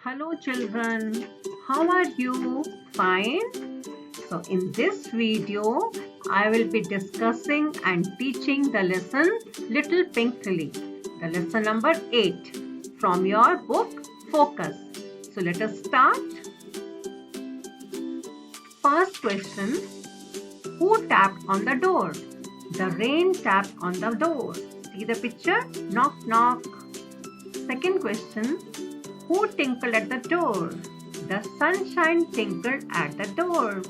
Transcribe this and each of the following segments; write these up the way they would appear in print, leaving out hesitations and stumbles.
Hello children, how are you? Fine? So in this video, I will be discussing and teaching the lesson Little Pink Lily, the lesson number 8 from your book Focus. So let us start. First question, who tapped on the door? The rain tapped on the door. See the picture? Knock knock. Second question, who tinkled at the door? The sunshine tinkled at the door.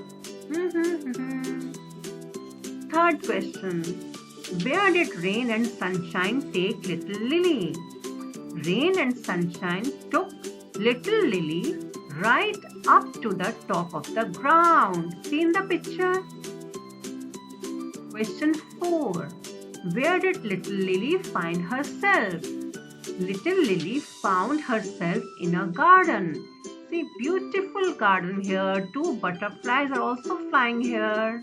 Third question, where did rain and sunshine take little Lily? Rain and sunshine took little Lily right up to the top of the ground. See in the picture? Question 4. Where did little Lily find herself? Little Lily found herself in a garden. See, beautiful garden here. 2 butterflies are also flying here.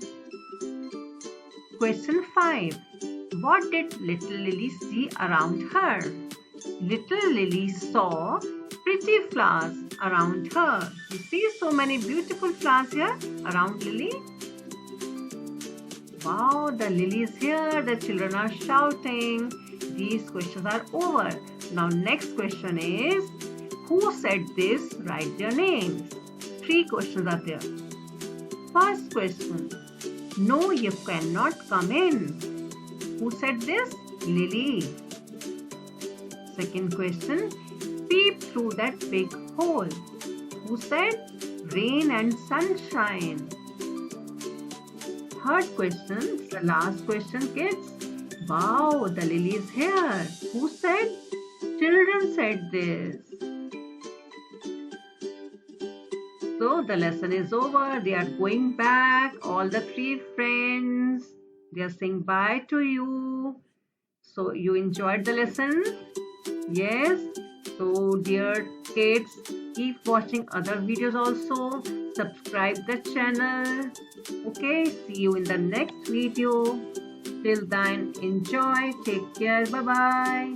Question 5. What did little Lily see around her? Little Lily saw pretty flowers around her. You see so many beautiful flowers here around Lily. Wow, the lily is here. The children are shouting. These questions are over. Now next question is, who said this? Write their names. 3 questions are there. First question, no, you cannot come in. Who said this? Lily. Second question, peep through that big hole. Who said? Rain and sunshine. Third question, the last question, kids. Wow, the lily is here. Who said? Children said this. So the lesson is over. They are going back. All the 3 friends. They are saying bye to you. So you enjoyed the lesson? Yes. So dear kids, keep watching other videos also. Subscribe the channel. Okay, see you in the next video. Till then, enjoy. Take care. Bye-bye.